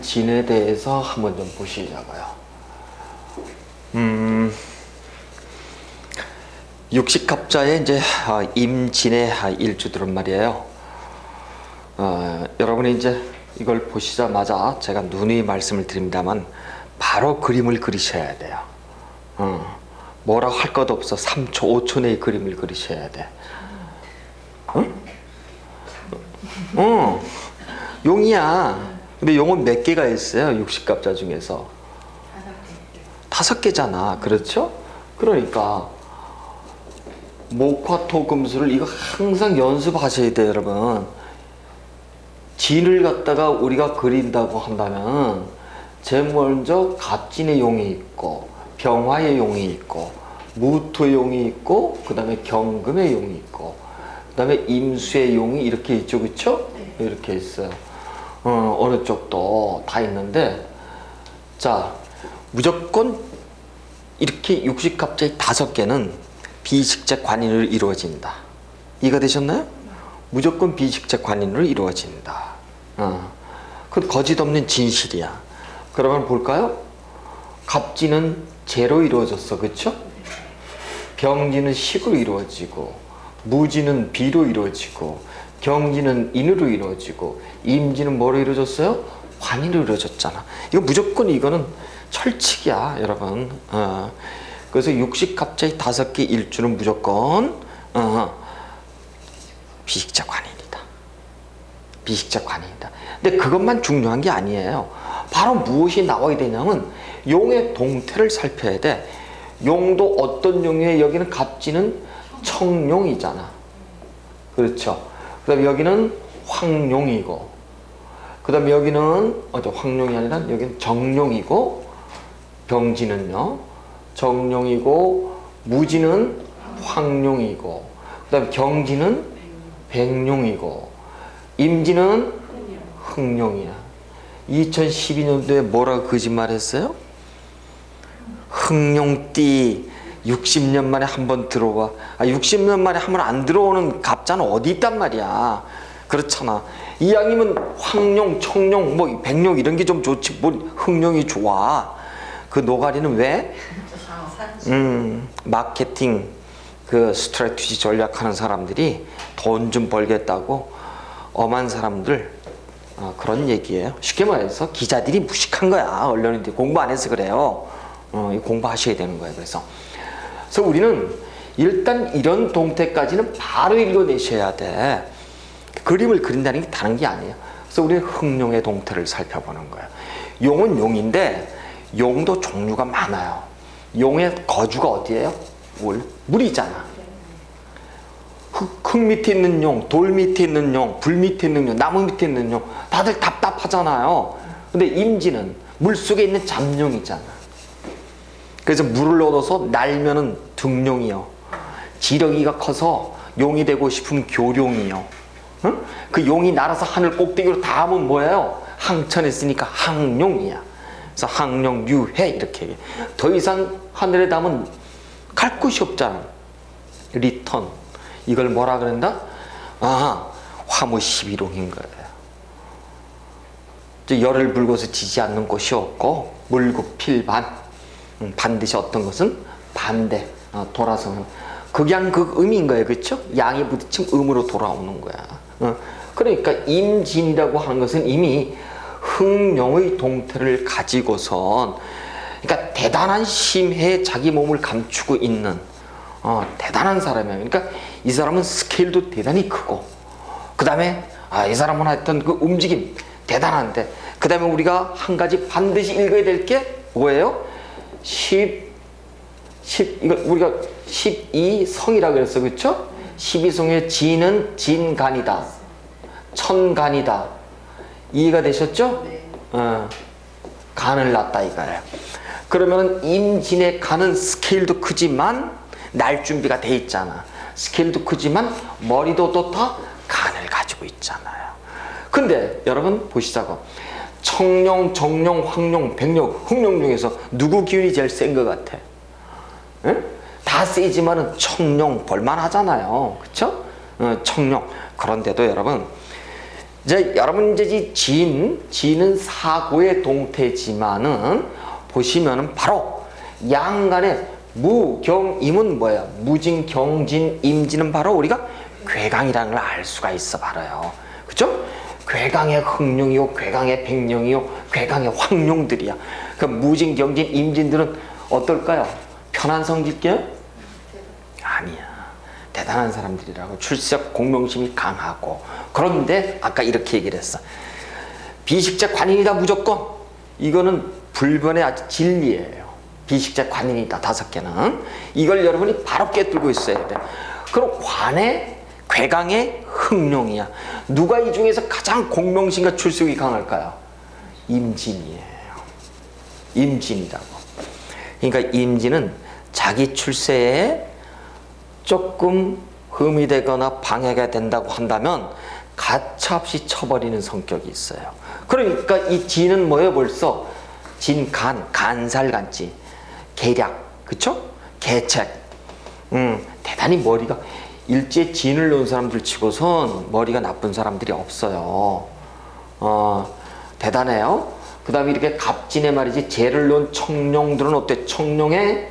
임진에 대해서 한번 좀 보시자고요. 육식갑자의 이제 임진의 일주들은 말이에요. 여러분이 이제 이걸 보시자마자 제가 누누이 말씀을 드립니다만 바로 그림을 그리셔야 돼요. 뭐라고 할 것도 없어. 3초, 5초 내에 그림을 그리셔야 돼. 용이야. 근데 용은 몇 개가 있어요? 육식갑자 중에서 5개잖아. 그렇죠? 그러니까 목화토금수를 이거 항상 연습하셔야 돼요, 여러분. 진을 갖다가 우리가 그린다고 한다면 제일 먼저 갑진의 용이 있고 병화의 용이 있고 무토의 용이 있고 그 다음에 경금의 용이 있고 그 다음에 임수의 용이 이렇게 있죠, 그쵸? 이렇게 있어요. 어느 쪽도 다 있는데, 자, 무조건 이렇게 육식갑자의 5개는 비식적 관인으로 이루어진다. 이해가 되셨나요? 무조건 비식적 관인으로 이루어진다. 그건 거짓없는 진실이야. 그러면 볼까요? 갑진은 재로 이루어졌어, 그쵸? 병진은 식으로 이루어지고, 무진은 비로 이루어지고, 경진은 인으로 이루어지고, 임진은 뭐로 이루어졌어요? 관인으로 이루어졌잖아. 이거 무조건 이거는 철칙이야, 여러분. 그래서 육식갑자의 5개 일주는 무조건 비식적 관인이다. 비식적 관인이다. 근데 그것만 중요한 게 아니에요. 바로 무엇이 나와야 되냐면 용의 동태를 살펴야 돼. 용도 어떤 용이에요? 여기는 갑진은 청용이잖아. 그렇죠? 그 다음에 여기는 황용이고, 그 다음에 여기는 황용이 아니라 여기는 정용이고, 병진은요 정용이고, 무진은 황용이고, 그 다음에 경진은 백용이고, 임진은 흑용이야. 2012년도에 뭐라고 거짓말했어요? 흑용띠 60년 만에 한 번 들어와. 60년 만에 한 번 안 들어오는 갑자는 어디 있단 말이야. 그렇잖아. 이왕이면 황용, 청용, 뭐 백용 이런 게 좀 좋지 뭘 흑용이 좋아. 그 노가리는 왜? 마케팅 그 스트래티지 전략하는 사람들이 돈 좀 벌겠다고 엄한 사람들, 그런 얘기예요. 쉽게 말해서 기자들이 무식한 거야. 언론인들이 공부 안 해서 그래요. 공부하셔야 되는 거예요. 그래서 우리는 일단 이런 동태까지는 바로 읽어내셔야 돼. 그림을 그린다는 게 다른 게 아니에요. 그래서 우리는 흑용의 동태를 살펴보는 거예요. 용은 용인데 용도 종류가 많아요. 용의 거주가 어디예요? 물이잖아. 흙 밑에 있는 용, 돌 밑에 있는 용, 불 밑에 있는 용, 나무 밑에 있는 용, 다들 답답하잖아요. 근데 임진은 물속에 있는 잠용이잖아. 그래서 물을 얻어서 날면은 등용이요. 지렁이가 커서 용이 되고 싶으면 교룡이요. 응? 그 용이 날아서 하늘 꼭대기로 닿으면 뭐예요? 항천했으니까 항용이야. 그래서 항용, 유해 이렇게. 더 이상 하늘에 닿으면 갈 곳이 없잖아. 리턴. 이걸 뭐라 그런다? 화무 11홍인 거예요. 열을 불고서 지지 않는 곳이 없고 물고 필반. 반드시 어떤 것은 반대, 돌아서는 극양 극음인 거예요. 그렇죠? 양이 부딪히면 음으로 돌아오는 거야. 그러니까 임진이라고 하는 것은 이미 흑룡의 동태를 가지고선, 그러니까 대단한 심해에 자기 몸을 감추고 있는 대단한 사람이에요. 그러니까 이 사람은 스케일도 대단히 크고, 그 다음에 이 사람은 하여튼 그 움직임 대단한데, 그 다음에 우리가 한 가지 반드시 읽어야 될 게 뭐예요? 이거 우리가 12성이라고 그랬어, 그렇죠? 12성의 진은 진간이다, 천간이다. 이해가 되셨죠? 간을 낳다 이거예요. 그러면 임진의 간은 스케일도 크지만 날 준비가 돼 있잖아. 스케일도 크지만 머리도 또 다 간을 가지고 있잖아요. 근데 여러분 보시자고. 청룡, 정룡, 황룡, 백룡, 흑룡 중에서 누구 기운이 제일 센 것 같아? 응? 다 세지만은 청룡 볼만하잖아요. 그쵸? 청룡. 그런데도 여러분, 이제 여러분 이제 이 지는 사고의 동태지만은 보시면은 바로 양간의 무경임은 뭐예요? 무진, 경진, 임진은 바로 우리가 괴강이라는 걸 알 수가 있어 바로요. 그죠? 괴강의 흑룡이요, 괴강의 백룡이요, 괴강의 황룡들이야. 그 무진, 경진, 임진들은 어떨까요? 편한 성질게요? 아니야. 대단한 사람들이라고. 출세적 공명심이 강하고. 그런데 아까 이렇게 얘기를 했어. 비식자 관인이다 무조건. 이거는 불변의 아주 진리예요. 비식자 관인이다 5개는. 이걸 여러분이 바로 깨뜨리고 있어야 돼. 그럼 관의 괴강의 흑룡이야. 누가 이 중에서 가장 공명심과 출세욕이 강할까요? 임진이에요. 임진이라고. 그러니까 임진은 자기 출세에 조금 흠이 되거나 방해가 된다고 한다면 가차없이 쳐버리는 성격이 있어요. 그러니까 이 진은 뭐예요? 벌써 진간, 간살간지, 계략, 그쵸? 계책. 대단히 머리가 일제에 진을 놓은 사람들 치고선 머리가 나쁜 사람들이 없어요. 대단해요. 그 다음에 이렇게 갑진에 말이지 재를 놓은 청룡들은 어때? 청룡의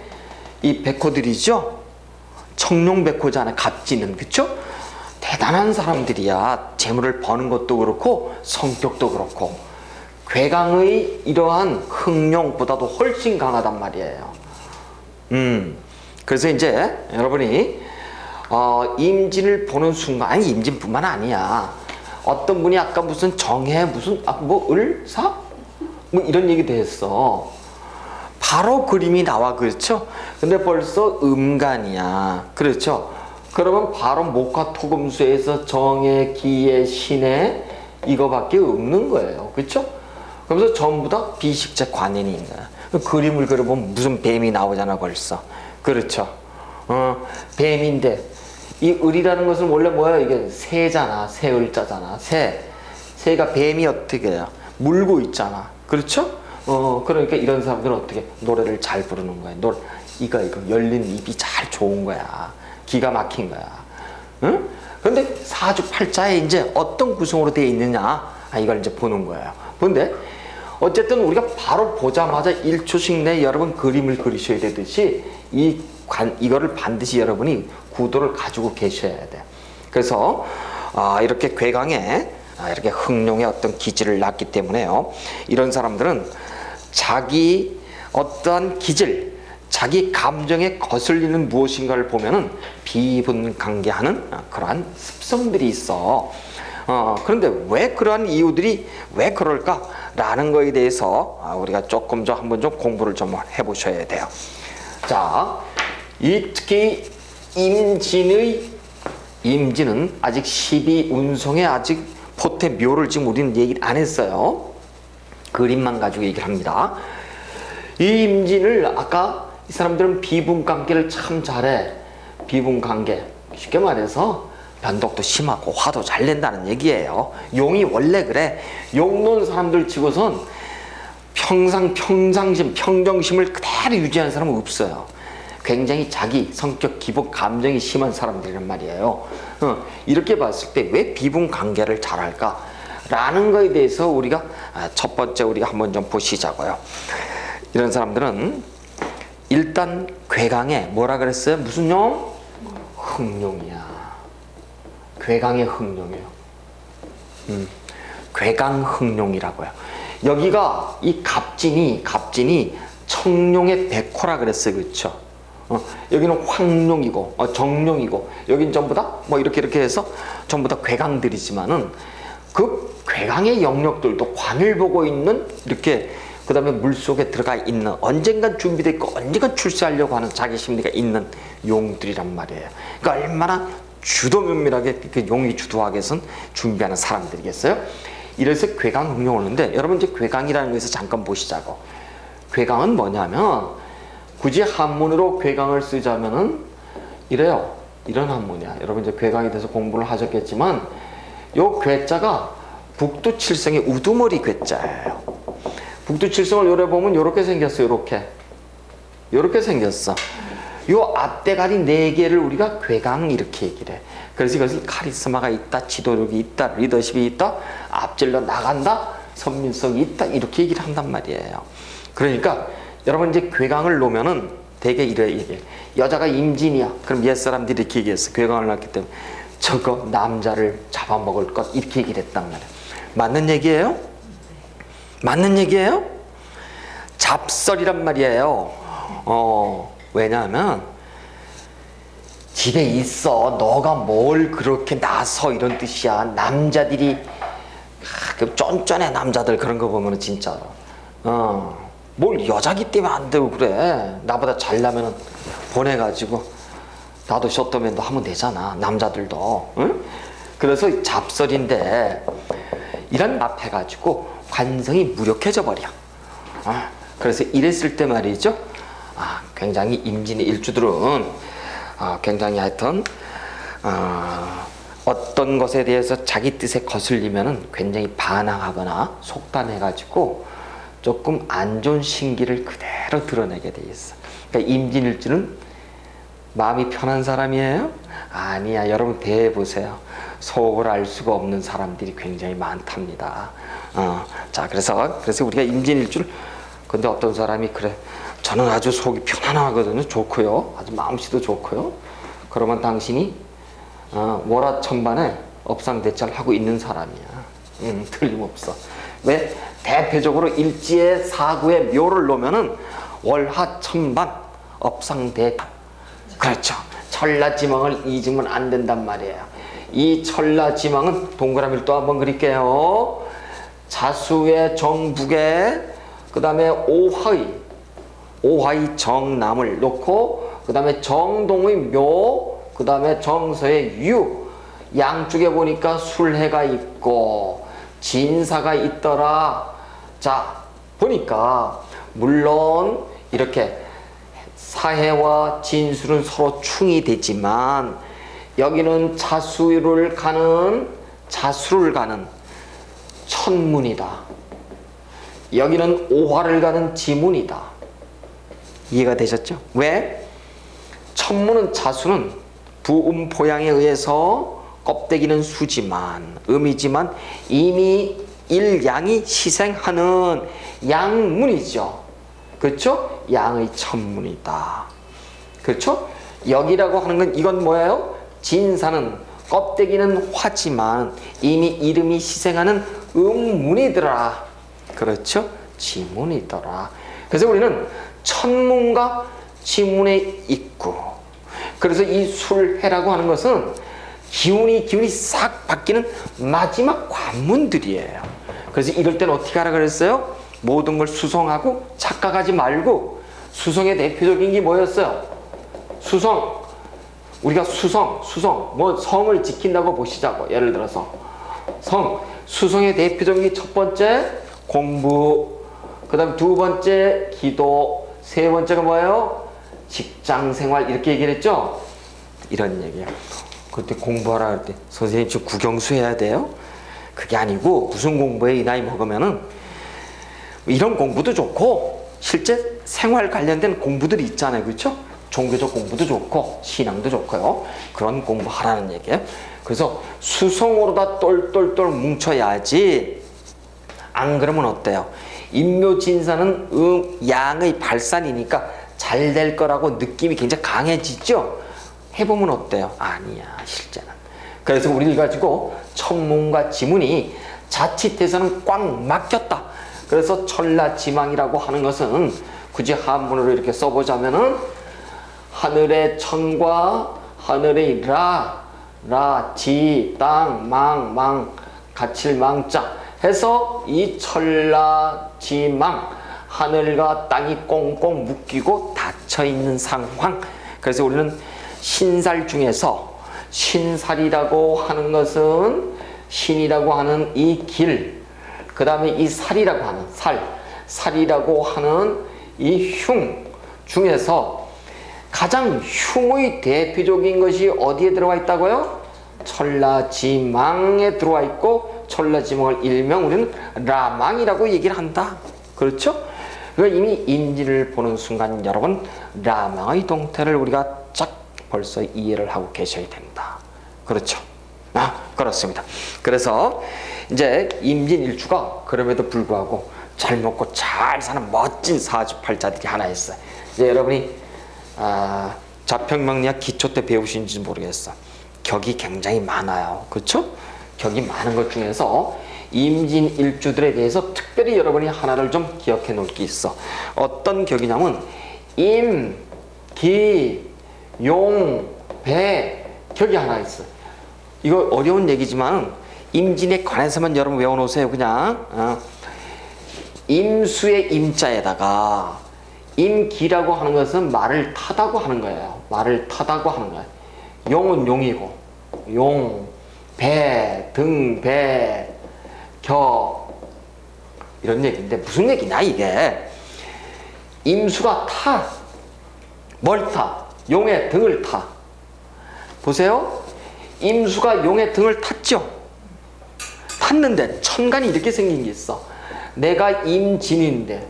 이 백호들이죠? 청룡백호잖아. 갑진은. 그쵸? 대단한 사람들이야. 재물을 버는 것도 그렇고 성격도 그렇고. 괴강의 이러한 흑룡보다도 훨씬 강하단 말이에요. 그래서 이제 여러분이 임진을 보는 순간, 아니 임진뿐만 아니야. 어떤 분이 아까 무슨 정해 무슨 뭐 을사 뭐 이런 얘기도 했어. 바로 그림이 나와. 그렇죠? 근데 벌써 음간이야. 그렇죠? 그러면 바로 목화토금수에서 정해, 기해, 신해 이거밖에 없는 거예요. 그렇죠? 그러면서 전부 다 비식자 관인이 있는 거야. 그림을 그려보면 무슨 뱀이 나오잖아 벌써. 그렇죠? 뱀인데 이 을이라는 것은 원래 뭐야? 이게 새잖아. 새을자잖아. 새가 뱀이 어떻게 해요? 물고 있잖아. 그렇죠? 그러니까 이런 사람들은 어떻게 노래를 잘 부르는 거야. 이거 열린 입이 잘 좋은 거야. 기가 막힌 거야. 응? 그런데 사주팔자에 이제 어떤 구성으로 되어 있느냐, 이걸 이제 보는 거예요. 근데 어쨌든 우리가 바로 보자마자 1초씩 내 여러분 그림을 그리셔야 되듯이 이거를 반드시 여러분이 구도를 가지고 계셔야 돼요. 그래서 이렇게 괴강에 이렇게 흑룡의 어떤 기질을 낳기 때문에요. 이런 사람들은 자기 어떠한 기질, 자기 감정에 거슬리는 무엇인가를 보면은 비분강개하는 그러한 습성들이 있어. 그런데 왜 그러한 이유들이 왜 그럴까라는 거에 대해서 우리가 조금 더 한번 좀 공부를 좀 해보셔야 돼요. 자, 특히 임진은 아직 12운송에 아직 포태 묘를 지금 우리는 얘기를 안 했어요. 그림만 가지고 얘기를 합니다. 이 임진을 아까 이 사람들은 비분관계를 참 잘해. 비분관계. 쉽게 말해서 변덕도 심하고 화도 잘 낸다는 얘기예요. 용이 원래 그래. 용 놓은 사람들 치고선 평상심, 평정심을 그대로 유지하는 사람은 없어요. 굉장히 자기 성격, 기복, 감정이 심한 사람들이란 말이에요. 이렇게 봤을 때 왜 비분관계를 잘할까? 라는 거에 대해서 우리가 첫 번째 우리가 한번 좀 보시자고요. 이런 사람들은 일단 괴강에 뭐라 그랬어요? 무슨 용? 흑룡이야. 괴강의 흑룡이에요. 괴강 흑룡이라고요. 여기가 이 갑진이 청룡의 백호라 그랬어요. 그렇죠? 여기는 황룡이고 정룡이고 여긴 전부 다 뭐 이렇게 해서 전부 다 괴강들이지만은 그 괴강의 영역들도 관을 보고 있는 이렇게 그 다음에 물속에 들어가 있는 언젠간 준비되어 있고 언젠간 출세하려고 하는 자기 심리가 있는 용들이란 말이에요. 그러니까 얼마나 주도 면밀하게 그 용이 주도하게 해서 준비하는 사람들이겠어요. 이래서 괴강 흑룡을 오는데 여러분 이제 괴강이라는 것에서 잠깐 보시자고. 괴강은 뭐냐면 굳이 한문으로 괴강을 쓰자면은 이래요. 이런 한문이야. 여러분 이제 괴강에 대해서 공부를 하셨겠지만 요 괴자가 북두칠성의 우두머리 괴자예요. 북두칠성을 요래 보면 요렇게 생겼어요. 요렇게 생겼어. 요 앞대가리 4개를 우리가 괴강 이렇게 얘기를 해. 그래서 이것을 카리스마가 있다, 지도력이 있다, 리더십이 있다, 앞질러 나간다, 선민성이 있다, 이렇게 얘기를 한단 말이에요. 그러니까 여러분 이제 괴강을 놓으면은 되게 이래 얘기해. 여자가 임진이야. 그럼 옛사람들이 이렇게 얘기했어. 괴강을 낳기 때문에 저거 남자를 잡아먹을 것, 이렇게 얘기를 했단 말이에요. 맞는 얘기예요? 맞는 얘기예요? 잡설이란 말이에요. 왜냐하면 집에 있어, 너가 뭘 그렇게 나서, 이런 뜻이야. 남자들이 그 쫀쫀해, 남자들 그런 거 보면은 진짜로 뭘 여자기 때문에 안 되고 그래. 나보다 잘나면은 보내가지고 나도 쇼트맨도 하면 되잖아, 남자들도. 응? 그래서 잡설인데 이런 앞해가지고 관성이 무력해져 버려. 그래서 이랬을 때 말이죠, 굉장히 임진의 일주들은 굉장히 하여튼 어떤 것에 대해서 자기 뜻에 거슬리면은 굉장히 반항하거나 속단해가지고 조금 안 좋은 신기를 그대로 드러내게 돼 있어. 그러니까 임진일주는 마음이 편한 사람이에요? 아니야. 여러분 대해보세요. 속을 알 수가 없는 사람들이 굉장히 많답니다. 자, 그래서 우리가 임진일주를, 근데 어떤 사람이 그래, 저는 아주 속이 편안하거든요. 좋고요. 아주 마음씨도 좋고요. 그러면 당신이 월화천반에 업상대찰 하고 있는 사람이야. 틀림없어. 왜? 대표적으로 일지의 사구의 묘를 놓으면은 월화천반 업상대찰. 그렇죠. 천라지망을 잊으면 안 된단 말이에요. 이 천라지망은 동그라미를 또 한번 그릴게요. 자수의 정북에, 그 다음에 오화의 정남을 놓고, 그 다음에 정동의 묘, 그 다음에 정서의 유, 양쪽에 보니까 술해가 있고 진사가 있더라. 자, 보니까 물론 이렇게 사해와 진술은 서로 충이 되지만 여기는 자수를 가는 천문이다. 여기는 오화를 가는 지문이다. 이해가 되셨죠? 왜? 천문은, 자수는 부음포양에 의해서 껍데기는 수지만, 음이지만 이미 일양이 시생하는 양문이죠. 그렇죠? 양의 천문이다. 그렇죠? 여기라고 하는 건, 이건 뭐예요? 진사는 껍데기는 화지만 이미 이름이 시생하는 음문이더라. 그렇죠? 지문이더라. 그래서 우리는 천문과 지문에 있고, 그래서 이 술해라고 하는 것은 기운이 싹 바뀌는 마지막 관문들이에요. 그래서 이럴 때는 어떻게 하라 그랬어요? 모든 걸 수성하고 착각하지 말고. 수성의 대표적인 게 뭐였어요? 수성. 우리가 수성 뭐 성을 지킨다고 보시자고. 예를 들어서 수성의 대표적인 게 첫 번째 공부, 그 다음 두 번째 기도, 세 번째가 뭐예요? 직장생활, 이렇게 얘기를 했죠? 이런 얘기야. 그때 공부하라 할 때 선생님 저 국영수 해야 돼요? 그게 아니고, 무슨 공부해, 이 나이 먹으면은. 이런 공부도 좋고 실제 생활 관련된 공부들이 있잖아요. 그렇죠? 종교적 공부도 좋고 신앙도 좋고요. 그런 공부하라는 얘기예요. 그래서 수성으로 다 똘똘똘 뭉쳐야지. 안 그러면 어때요? 인묘진사는 양의 발산이니까 잘 될 거라고 느낌이 굉장히 강해지죠? 해보면 어때요? 아니야, 실제는. 그래서 우리를 가지고 천문과 지문이 자칫해서는 꽉 막혔다. 그래서 천라지망이라고 하는 것은 굳이 한문으로 이렇게 써보자면은 하늘의 천과 하늘의 지, 땅, 망, 갇힐 망자 해서 이 천라지망, 하늘과 땅이 꽁꽁 묶이고 닫혀있는 상황. 그래서 우리는 신살 중에서 신살이라고 하는 것은 신이라고 하는 이 길, 그 다음에 이 살이라고 하는 살이라고 하는 이 흉 중에서 가장 흉의 대표적인 것이 어디에 들어가 있다고요? 천라지망에 들어와 있고, 천라지망을 일명 우리는 라망이라고 얘기를 한다. 그렇죠? 이미 임진을 보는 순간 여러분 라망의 동태를 우리가 쫙 벌써 이해를 하고 계셔야 됩니다. 그렇죠? 그렇습니다. 그래서 이제 임진일주가 그럼에도 불구하고 잘 먹고 잘 사는 멋진 사주팔자들이 하나 있어요. 이제 여러분이 자평명리학 기초 때 배우신지 모르겠어. 격이 굉장히 많아요. 그렇죠? 격이 많은 것 중에서 임진일주들에 대해서 특별히 여러분이 하나를 좀 기억해 놓을 게 있어. 어떤 격이냐면 임, 기, 용, 배 격이 하나 있어. 이거 어려운 얘기지만 임진에 관해서만 여러분 외워놓으세요. 그냥 임수의 임자에다가 임기라고 하는 것은 말을 타다고 하는 거예요. 말을 타다고 하는 거예요. 용은 용이고 용, 배, 등, 배, 겨 이런 얘기인데 무슨 얘기냐 이게. 임수가 타. 뭘 타? 용의 등을 타. 보세요. 임수가 용의 등을 탔죠. 탔는데 천간이 이렇게 생긴 게 있어. 내가 임진인데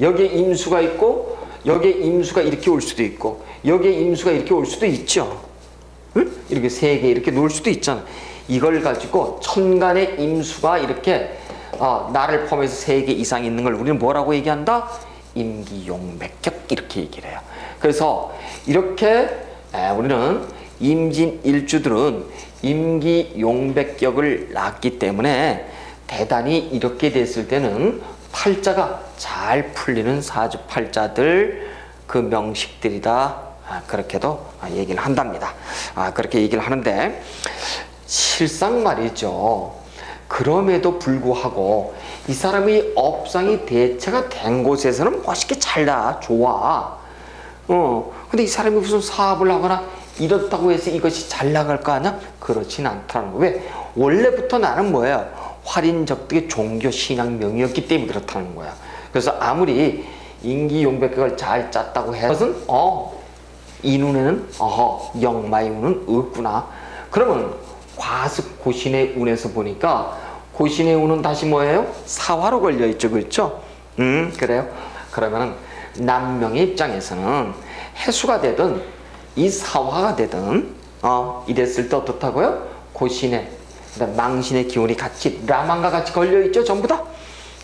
여기에 임수가 있고 여기에 임수가 이렇게 올 수도 있고 여기에 임수가 이렇게 올 수도 있죠. 응? 이렇게 세 개 이렇게 놓을 수도 있잖아. 이걸 가지고 천간에 임수가 이렇게 나를 포함해서 세 개 이상 있는 걸 우리는 뭐라고 얘기한다? 임기용백격 이렇게 얘기를 해요. 그래서 이렇게 우리는 임진일주들은 임기용백격을 낳기 때문에 대단히 이렇게 됐을 때는 팔자가 잘 풀리는 사주팔자들 그 명식들이다. 그렇게도 얘기를 한답니다. 그렇게 얘기를 하는데 실상 말이죠. 그럼에도 불구하고 이 사람이 업상이 대체가 된 곳에서는 멋있게 잘 나, 좋아. 근데 이 사람이 무슨 사업을 하거나 이렇다고 해서 이것이 잘 나갈 거 아니야? 그렇진 않다는 거. 왜? 원래부터 나는 뭐예요? 활인적득의 종교 신앙 명이었기 때문에 그렇다는 거야. 그래서 아무리 임기용백격을 잘 짰다고 해서 그것은 이 눈에는 역마의 운은 없구나. 그러면 과습 고신의 운에서 보니까 고신의 운은 다시 뭐예요? 사화로 걸려 있죠, 그렇죠? 그래요. 그러면은 남명의 입장에서는 해수가 되든 이 사화가 되든 이랬을 때 어떻다고요? 고신의 망신의 기운이 같이 라망과 같이 걸려 있죠, 전부 다.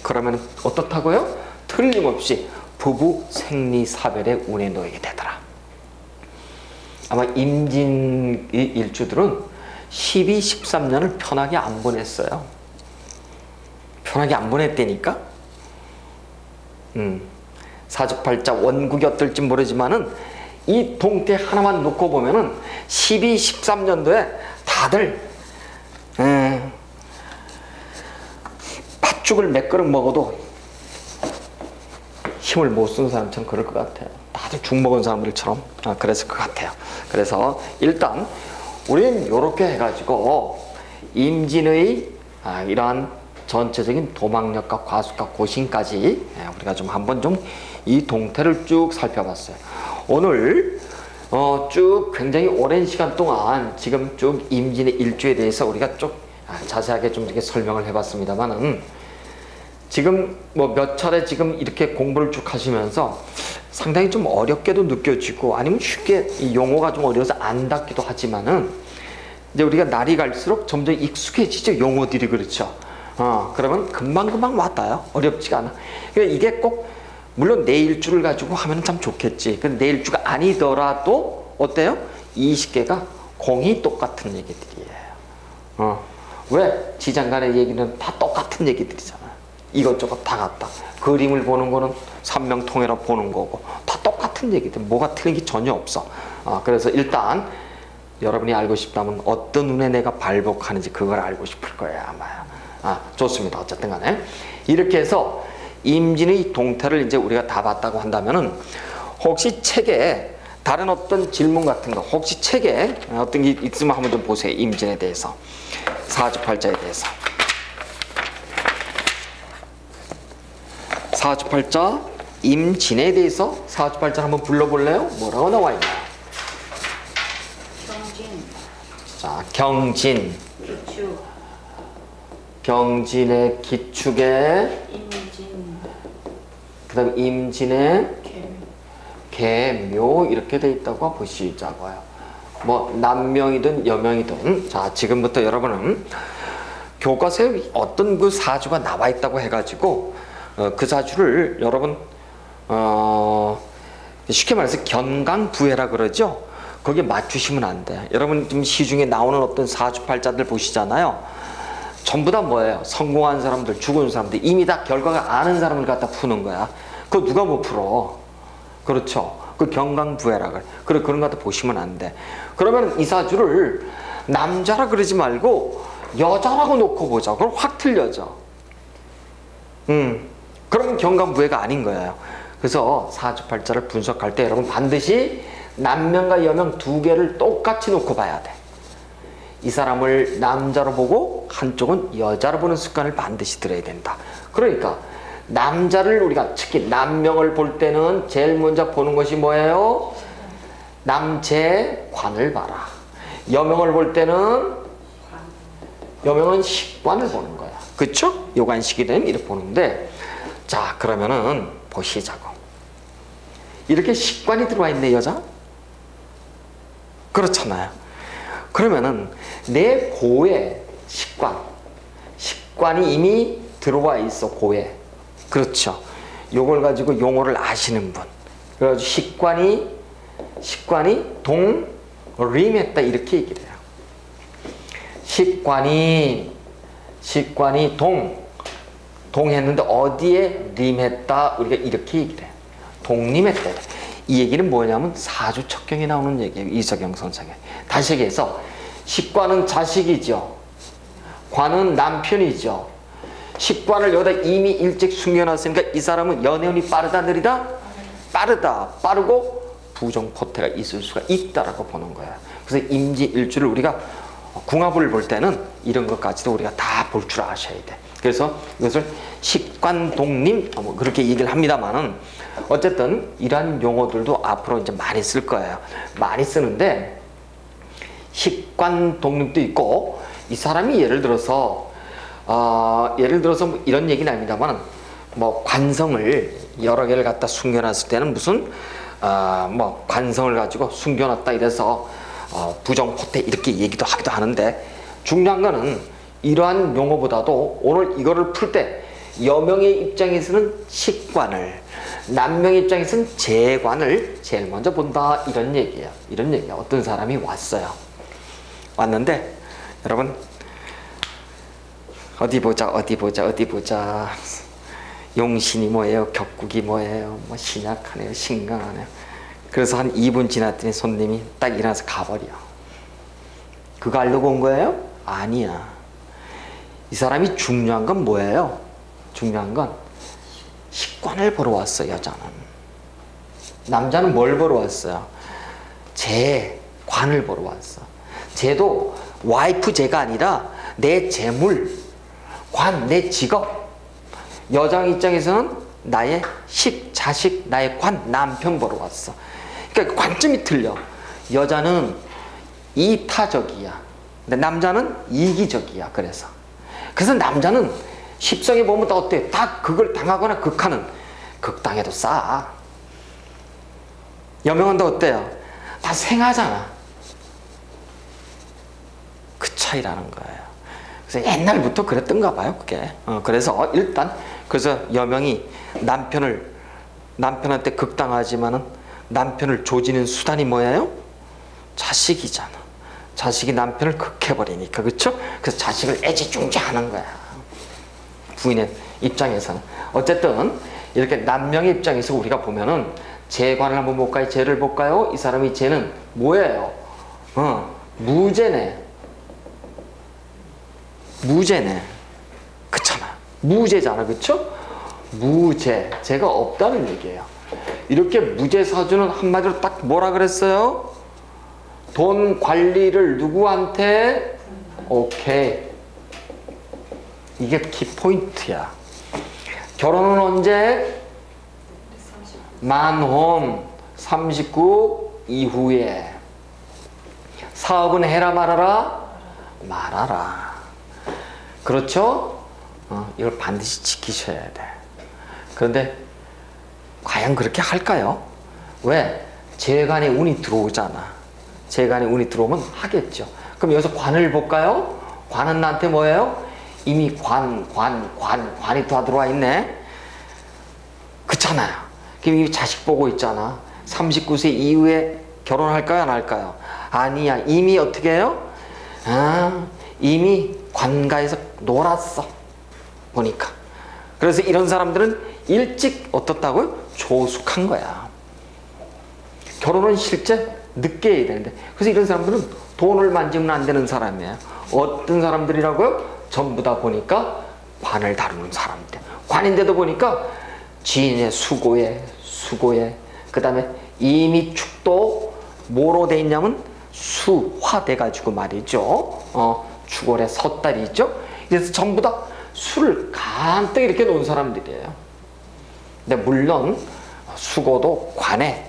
그러면 어떻다고요? 틀림없이 부부 생리사별의 운에 놓이게 되더라. 아마 임진 일주들은 12, 13년을 편하게 안 보냈어요. 편하게 안 보냈다니까? 사주팔자 원국이 어떨지 모르지만은 이 동태 하나만 놓고 보면은 12, 13년도에 다들 팥죽을 몇 그릇 먹어도 힘을 못 쓰는 사람처럼 그럴 것 같아요. 다들 죽 먹은 사람들처럼 그랬을 것 같아요. 그래서 일단 우리는 이렇게 해가지고 임진의 이러한 전체적인 도망력과 과수과 고신까지 우리가 좀 한번 좀 이 동태를 쭉 살펴봤어요. 오늘 쭉 굉장히 오랜 시간 동안 지금 쭉 임진의 일주에 대해서 우리가 쭉 자세하게 좀 이렇게 설명을 해봤습니다만은 지금 뭐 몇 차례 지금 이렇게 공부를 쭉 하시면서 상당히 좀 어렵게도 느껴지고 아니면 쉽게 이 용어가 좀 어려워서 안 닿기도 하지만은 이제 우리가 날이 갈수록 점점 익숙해지죠, 용어들이. 그렇죠. 그러면 금방금방 와닿아요. 어렵지가 않아. 그러니까 이게 꼭 물론 내 일주를 가지고 하면 참 좋겠지. 근데 내 일주가 아니더라도 어때요? 20개가 공이 똑같은 얘기들이에요. 왜? 지장간의 얘기는 다 똑같은 얘기들이잖아. 이것저것 다 같다. 그림을 보는 거는 삼명통해로 보는 거고 다 똑같은 얘기들. 뭐가 틀린 게 전혀 없어. 그래서 일단 여러분이 알고 싶다면 어떤 눈에 내가 발복하는지 그걸 알고 싶을 거예요, 아마요. 좋습니다. 어쨌든 간에 이렇게 해서 임진의 동태를 이제 우리가 다 봤다고 한다면은 혹시 책에 다른 어떤 질문 같은 거 혹시 책에 어떤 게 있으면 한번 좀 보세요. 임진에 대해서, 사주팔자에 대해서. 사주팔자 임진에 대해서 사주팔자 한번 불러볼래요? 뭐라고 나와 있나요? 경진. 자, 경진. 기축. 경진의 기축에 임진. 그 다음에 임진의 계묘 이렇게 돼 있다고 보시자고요. 뭐 남명이든 여명이든 자 지금부터 여러분은 교과서에 어떤 그 사주가 나와 있다고 해가지고 그 사주를 여러분 쉽게 말해서 견강부회라 그러죠. 거기에 맞추시면 안 돼. 여러분 지금 시중에 나오는 어떤 사주팔자들 보시잖아요. 전부 다 뭐예요? 성공한 사람들, 죽은 사람들, 이미 다 결과가 아는 사람을 갖다 푸는 거야. 그거 누가 못 풀어? 그렇죠. 그 경강부회라 그래. 그런 거 갖다 보시면 안 돼. 그러면 이 사주를 남자라 그러지 말고 여자라고 놓고 보자. 그럼 확 틀려져. 그러면 경강부회가 아닌 거예요. 그래서 사주팔자를 분석할 때 여러분 반드시 남명과 여명 두 개를 똑같이 놓고 봐야 돼. 이 사람을 남자로 보고 한쪽은 여자로 보는 습관을 반드시 들여야 된다. 그러니까 남자를 우리가 특히 남명을 볼 때는 제일 먼저 보는 것이 뭐예요? 남재관을 봐라. 여명을 볼 때는 여명은 식관을 보는 거야. 그쵸? 요관식이 되면 이렇게 보는데 자 그러면은 보시자고. 이렇게 식관이 들어와 있네 여자? 그렇잖아요. 그러면은 내 고에 식관이 이미 들어와 있어. 고에. 그렇죠. 요걸 가지고 용어를 아시는 분. 그래가지고 식관이 동림했다 이렇게 얘기를 해요. 식관이 동했는데 어디에 림했다 우리가 이렇게 얘기를 해요. 동림했다. 이 얘기는 뭐냐면 사주 척경에 나오는 얘기예요. 이석영 선생의. 다시 얘기해서 식관은 자식이죠. 관은 남편이죠. 식관을 여기다 이미 일찍 숨겨놨으니까 이 사람은 연애운이 빠르다 느리다? 빠르고 부정포태가 있을 수가 있다라고 보는 거야. 그래서 임지일주를 우리가 궁합을 볼 때는 이런 것까지도 우리가 다 볼 줄 아셔야 돼. 그래서 이것을 식관동림 뭐 그렇게 얘기를 합니다만은 어쨌든 이러한 용어들도 앞으로 이제 많이 쓸 거예요. 많이 쓰는데 식관동림도 있고 이 사람이 예를 들어서 뭐 이런 얘기는 아닙니다만 뭐 관성을 여러 개를 갖다 숨겨놨을 때는 무슨 뭐 관성을 가지고 숨겨놨다 이래서 부정포태 이렇게 얘기도 하기도 하는데 중요한 거는 이러한 용어보다도 오늘 이거를 풀 때 여명의 입장에서는 식관을 남명의 입장에서는 재관을 제일 먼저 본다 이런 얘기예요. 이런 얘기야. 어떤 사람이 왔는데 여러분 어디 보자 용신이 뭐예요? 격국이 뭐예요? 뭐 신약하네요? 신강하네요? 그래서 한 2분 지났더니 손님이 딱 일어나서 가버려. 그거 알려고 온 거예요? 아니야. 이 사람이 중요한 건 뭐예요? 중요한 건 식관을 보러 왔어. 여자는. 남자는 뭘 보러 왔어요? 재관을 보러 왔어. 재도 와이프 재가 아니라 내 재물, 관, 내 직업. 여자 입장에서는 나의 자식, 나의 관, 남편 보러 왔어. 그러니까 관점이 틀려. 여자는 이타적이야. 근데 남자는 이기적이야. 그래서 남자는 십성에 보면 다 어때? 다 그걸 당하거나 극하는. 극당해도 싸. 여명은 다 어때요? 다 생하잖아. 그 차이라는 거예요. 그래서 옛날부터 그랬던가 봐요, 그게. 그래서 일단 그래서 여명이 남편한테 극당하지만은 남편을 조지는 수단이 뭐예요? 자식이잖아. 자식이 남편을 극해버리니까, 그렇죠? 그래서 자식을 애지중지하는 거야. 부인의 입장에서는. 어쨌든 이렇게 남명의 입장에서 우리가 보면은 재관을 한번 볼까요? 재를 볼까요? 이 사람이 재는 뭐예요? 무재네. 그렇잖아. 무재잖아, 그렇죠? 무재. 재가 없다는 얘기예요. 이렇게 무재 사주는 한마디로 딱 뭐라 그랬어요? 돈 관리를 누구한테? 오케이. 이게 키포인트야. 결혼은 언제? 만혼 39 이후에. 사업은 해라 말아라? 말아라. 그렇죠? 이걸 반드시 지키셔야 돼. 그런데 과연 그렇게 할까요? 왜? 재간에 운이 들어오잖아. 재간에 운이 들어오면 하겠죠. 그럼 여기서 관을 볼까요? 관은 나한테 뭐예요? 이미 관이 다 들어와 있네. 그렇잖아요. 그럼 이 자식 보고 있잖아. 39세 이후에 결혼할까요? 안 할까요? 아니야. 이미 어떻게 해요? 이미 관가에서 놀았어. 보니까. 그래서 이런 사람들은 일찍 어떻다고요? 조숙한 거야. 결혼은 실제 늦게 해야 되는데. 그래서 이런 사람들은 돈을 만지면 안 되는 사람이에요. 어떤 사람들이라고요? 전부 다 보니까 관을 다루는 사람들. 관인데도 보니까 지인의 수고에 그 다음에 이미 축도 뭐로 돼 있냐면 수화돼 가지고 말이죠. 축월에 섣달이 있죠. 그래서 전부 다 술을 간뜩 이렇게 놓은 사람들이에요. 근데 물론 수고도 관에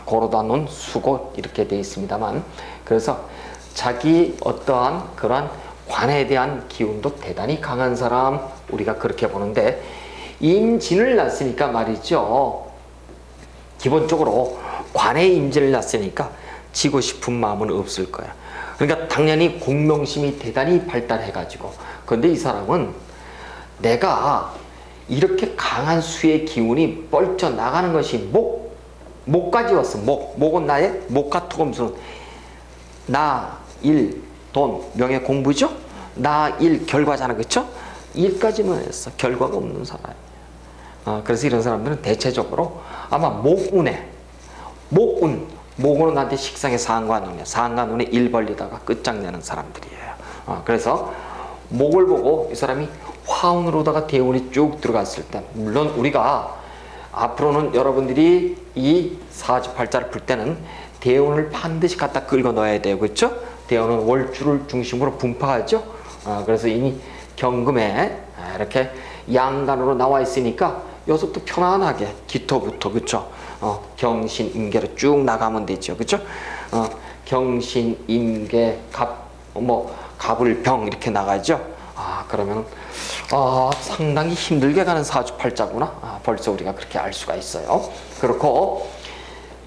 고로다 놓은 수고 이렇게 돼 있습니다만, 그래서 자기 어떠한 그러한 관에 대한 기운도 대단히 강한 사람, 우리가 그렇게 보는데, 임진을 났으니까 말이죠. 기본적으로 관에 임진을 났으니까 지고 싶은 마음은 없을 거야. 그러니까 당연히 공명심이 대단히 발달해가지고, 그런데 이 사람은 내가 이렇게 강한 수의 기운이 뻘쳐 나가는 것이 목까지 왔어. 목은 나의 목화토금수는 나, 일, 돈, 명예, 공부죠? 나, 일, 결과잖아. 그쵸? 일까지만 했어. 결과가 없는 사람이야. 그래서 이런 사람들은 대체적으로 아마 목운으로 나한테 식상의 상관운이야. 상관운에 일 벌리다가 끝장내는 사람들이에요. 그래서 목을 보고 이 사람이 화운으로다가 대운이 쭉 들어갔을 때, 물론 우리가 앞으로는 여러분들이 이 사주팔자를 풀 때는 대운을 반드시 갖다 긁어 넣어야 돼요. 그렇죠? 대운은 월주를 중심으로 분파하죠. 그래서 이미 경금에 이렇게 양간으로 나와 있으니까 여기서부터 편안하게 기토부터, 그렇죠? 경신, 임계로 쭉 나가면 되죠. 그렇죠? 경신, 임계, 갑을, 병 이렇게 나가죠. 그러면 상당히 힘들게 가는 사주팔자구나. 벌써 우리가 그렇게 알 수가 있어요. 그렇고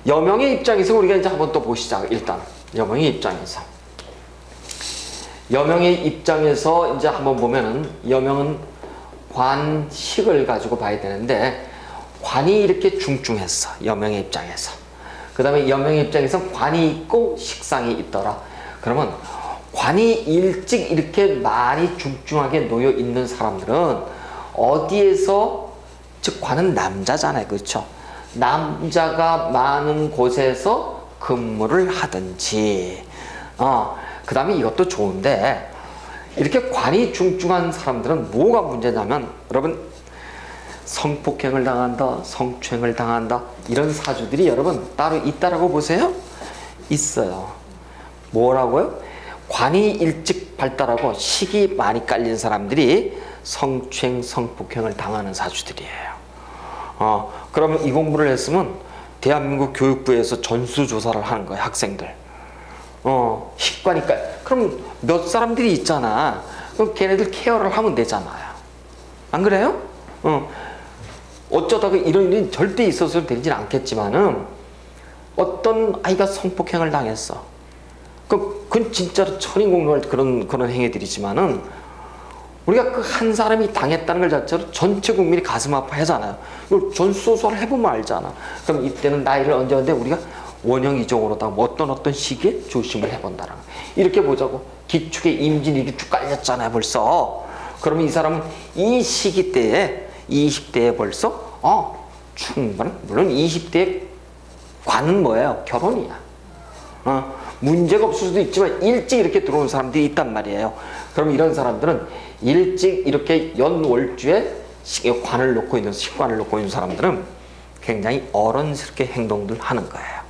여명의 입장에서 우리가 이제 한번 또 보시자. 일단 여명의 입장에서 이제 한번 보면은, 여명은 관식을 가지고 봐야 되는데 관이 이렇게 중증했어. 여명의 입장에서. 그 다음에 여명의 입장에서 관이 있고 식상이 있더라. 그러면 관이 일찍 이렇게 많이 중증하게 놓여 있는 사람들은 어디에서, 즉 관은 남자잖아요. 그렇죠? 남자가 많은 곳에서 근무를 하든지, 그 다음에 이것도 좋은데, 이렇게 관이 중증한 사람들은 뭐가 문제냐면, 여러분, 성폭행을 당한다, 성추행을 당한다, 이런 사주들이 여러분 따로 있다라고 보세요? 있어요. 뭐라고요? 관이 일찍 발달하고 식이 많이 깔린 사람들이 성추행, 성폭행을 당하는 사주들이에요. 그러면 이 공부를 했으면 대한민국 교육부에서 전수조사를 하는 거예요. 학생들. 식과니까. 그럼 몇 사람들이 있잖아. 그럼 걔네들 케어를 하면 되잖아요. 안 그래요? 어쩌다가 이런 일이 절대 있어서 되지는 않겠지만은, 어떤 아이가 성폭행을 당했어. 그건 진짜로 천인공노할 그런 행위들이지만은, 우리가 그 한 사람이 당했다는 걸 자체로 전체 국민이 가슴 아파하잖아요. 이걸 전수조사를 해보면 알잖아. 그럼 이때는 나이를 언제 우리가 원형 이종으로다 어떤 시기에 조심을 해본다라는 거야. 이렇게 보자고. 기축에 임진이 이렇게 쭉 깔렸잖아요, 벌써. 그러면 이 사람은 이 시기 때에 20대에 벌써 충분, 물론 20대에 관은 뭐예요? 결혼이야. 문제가 없을 수도 있지만 일찍 이렇게 들어오는 사람들이 있단 말이에요. 그럼 이런 사람들은 일찍 이렇게 연월주에 관을 놓고 있는, 식관을 놓고 있는 사람들은 굉장히 어른스럽게 행동들 하는 거예요.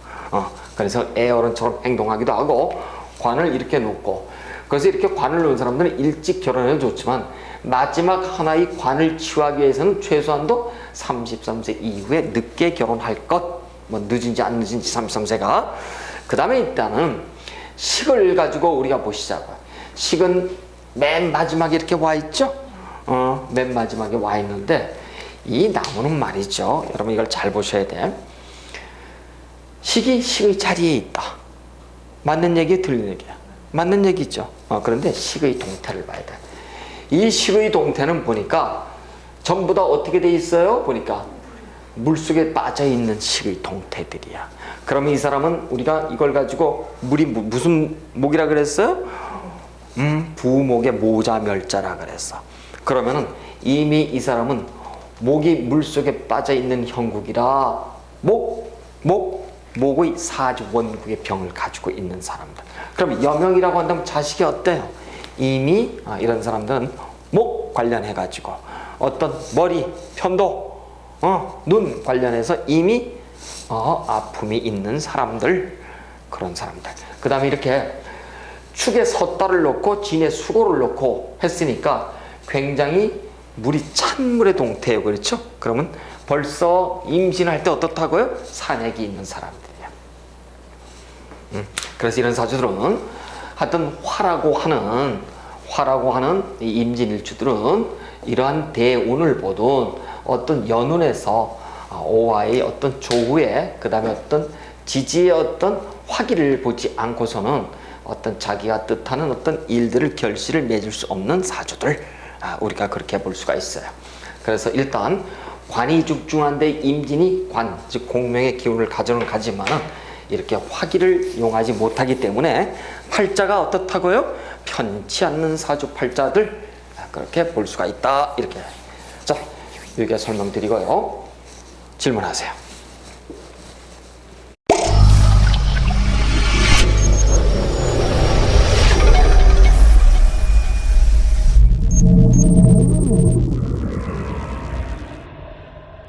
그래서 애어른처럼 행동하기도 하고, 관을 이렇게 놓고, 그래서 이렇게 관을 놓은 사람들은 일찍 결혼해도 좋지만 마지막 하나의 관을 치유하기 위해서는 최소한도 33세 이후에 늦게 결혼할 것, 늦은지 안 늦은지 33세가. 그 다음에 일단은 식을 가지고 우리가 보시자고요. 식은 맨 마지막에 이렇게 와 있죠? 맨 마지막에 와 있는데, 이 나무는 말이죠. 여러분 이걸 잘 보셔야 돼. 식이 식의 자리에 있다. 맞는 얘기, 틀린 얘기야. 맞는 얘기죠. 그런데 식의 동태를 봐야 돼. 이 식의 동태는 보니까 전부 다 어떻게 돼 있어요? 보니까 물속에 빠져 있는 식의 동태들이야. 그러면 이 사람은 우리가 이걸 가지고 물이 무슨 목이라 그랬어요? 부목의 모자멸자라 그랬어. 그러면은 이미 이 사람은 목이 물속에 빠져 있는 형국이라 목의 사주 원국의 병을 가지고 있는 사람들. 그럼 여명이라고 한다면 자식이 어때요? 이미 이런 사람들은 목 관련해 가지고 어떤 머리, 편도, 눈 관련해서 이미 아픔이 있는 사람들, 그런 사람들. 그 다음에 이렇게 축에 섰다를 놓고 진에 수고를 놓고 했으니까 굉장히 물이 찬 물의 동태예요. 그렇죠? 그러면 벌써 임신할 때 어떻다고요? 산액이 있는 사람들이에요. 그래서 이런 사주들은 하여튼 화라고 하는 이 임진일주들은 이러한 대운을 보든 어떤 연운에서 오화의 어떤 조후에 그 다음에 어떤 지지의 어떤 화기를 보지 않고서는 어떤 자기가 뜻하는 어떤 일들을 결실을 맺을 수 없는 사주들, 우리가 그렇게 볼 수가 있어요. 그래서 일단 관이 죽중한데 임진이 관, 즉 공명의 기운을 가져는 가지만은 이렇게 화기를 용하지 못하기 때문에 팔자가 어떻다고요? 편치 않는 사주 팔자들, 그렇게 볼 수가 있다. 이렇게. 자, 여기에 설명드리고요. 질문하세요.